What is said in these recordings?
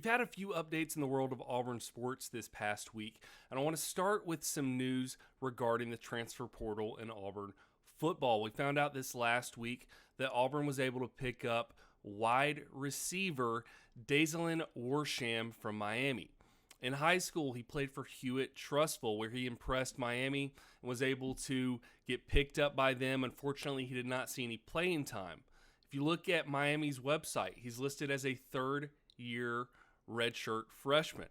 had a few updates in the world of Auburn sports this past week, and I want to start with some news regarding the transfer portal in Auburn football. We found out this last week that Auburn was able to pick up wide receiver Dazalin Warsham from Miami. In high school, he played for Hewitt-Trussville, where he impressed Miami and was able to get picked up by them. Unfortunately, he did not see any playing time. If you look at Miami's website, he's listed as a third-year redshirt freshman.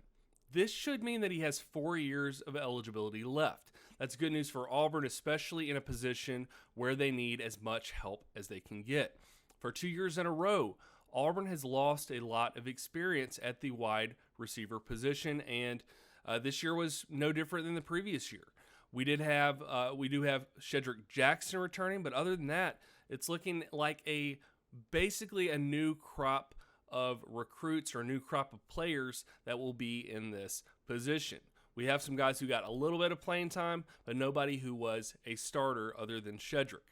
This should mean that he has 4 years of eligibility left. That's good news for Auburn, especially in a position where they need as much help as they can get. For 2 years in a row, Auburn has lost a lot of experience at the wide receiver position, and this year was no different than the previous year. We do have Shedrick Jackson returning, but other than that, it's looking like basically a new crop of recruits or a new crop of players that will be in this position. We have some guys who got a little bit of playing time, but nobody who was a starter other than Shedrick.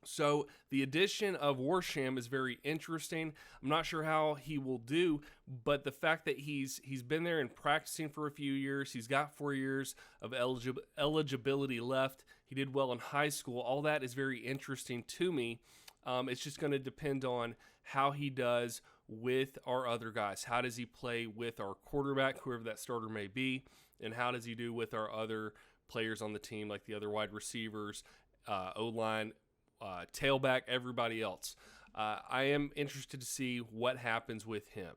So the addition of Warsham is very interesting. I'm not sure how he will do, but the fact that he's been there and practicing for a few years, he's got 4 years of eligibility left. He did well in high school. All that is very interesting to me. It's just going to depend on how he does with our other guys. How does he play with our quarterback, whoever that starter may be, and how does he do with our other players on the team, like the other wide receivers, O-line, tailback, everybody else. I am interested to see what happens with him.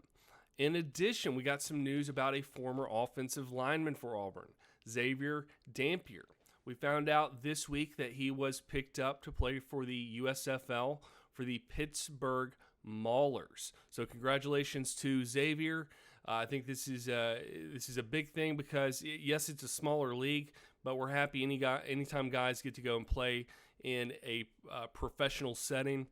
In addition, we got some news about a former offensive lineman for Auburn, Xavier Dampier. We found out this week that he was picked up to play for the USFL for the Pittsburgh Maulers. So congratulations to Xavier. I think this is a big thing because, yes, it's a smaller league, but we're happy anytime guys get to go and play in a professional setting,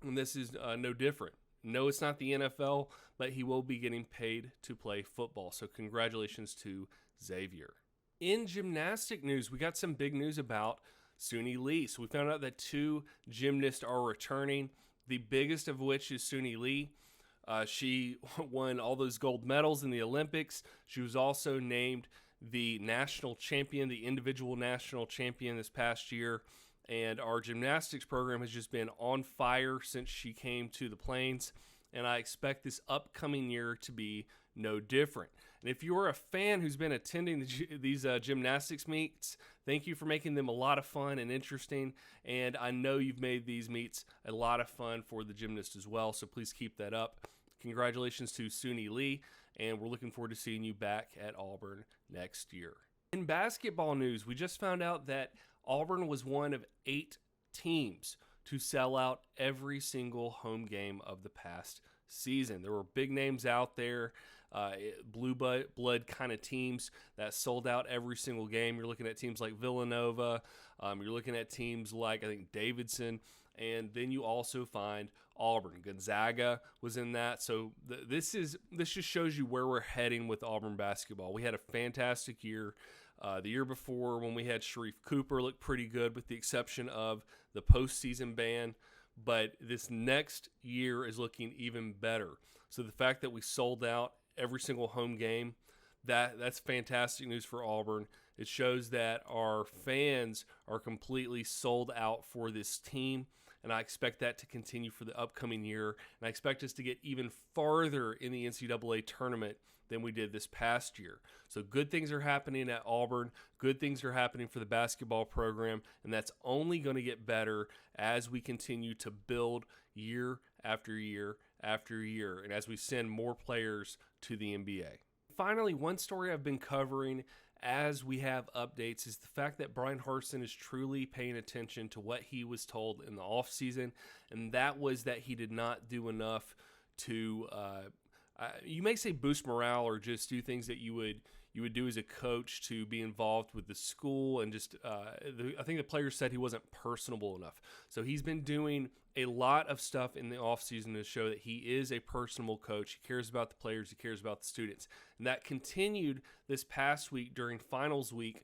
and this is no different. No, it's not the NFL, but he will be getting paid to play football. So congratulations to Xavier. In gymnastic news, we got some big news about Suni Lee. So we found out that 2 gymnasts are returning, the biggest of which is Suni Lee. She won all those gold medals in the Olympics. She was also named the national champion, the individual national champion this past year. And our gymnastics program has just been on fire since she came to the Plains. And I expect this upcoming year to be no different. And if you're a fan who's been attending these gymnastics meets, thank you for making them a lot of fun and interesting. And I know you've made these meets a lot of fun for the gymnasts as well. So please keep that up. Congratulations to Suni Lee. And we're looking forward to seeing you back at Auburn next year. In basketball news, we just found out that Auburn was one of 8 teams to sell out every single home game of the past season. There were big names out there, blue blood kind of teams that sold out every single game. You're looking at teams like Villanova. You're looking at teams like, I think, Davidson. And then you also find Auburn. Gonzaga was in that. So this just shows you where we're heading with Auburn basketball. We had a fantastic year. The year before, when we had Sharif Cooper, looked pretty good with the exception of the postseason ban. But this next year is looking even better. So the fact that we sold out every single home game, that's fantastic news for Auburn. It shows that our fans are completely sold out for this team. And I expect that to continue for the upcoming year. And I expect us to get even farther in the NCAA tournament than we did this past year. So good things are happening at Auburn. Good things are happening for the basketball program. And that's only going to get better as we continue to build year after year after year. And as we send more players to the NBA. Finally, one story I've been covering as we have updates is the fact that Brian Harsin is truly paying attention to what he was told in the offseason, and that was that he did not do enough to, you may say boost morale or just do things that you would do as a coach to be involved with the school, and just I think the players said he wasn't personable enough. So he's been doing a lot of stuff in the offseason to show that he is a personable coach. He cares about the players. He cares about the students. And that continued this past week during finals week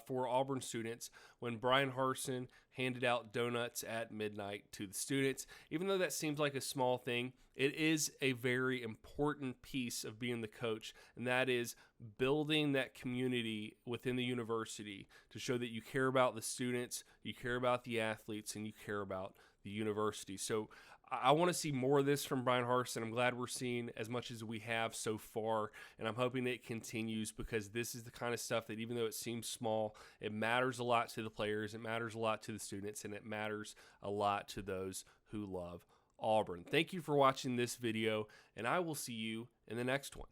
for Auburn students when Brian Harsin handed out donuts at midnight to the students. Even though that seems like a small thing, it is a very important piece of being the coach, and that is building that community within the university to show that you care about the students, you care about the athletes, and you care about the university. So I want to see more of this from Brian Harsin. I'm glad we're seeing as much as we have so far, and I'm hoping it continues, because this is the kind of stuff that, even though it seems small, it matters a lot to the players, it matters a lot to the students, and it matters a lot to those who love Auburn. Thank you for watching this video, and I will see you in the next one.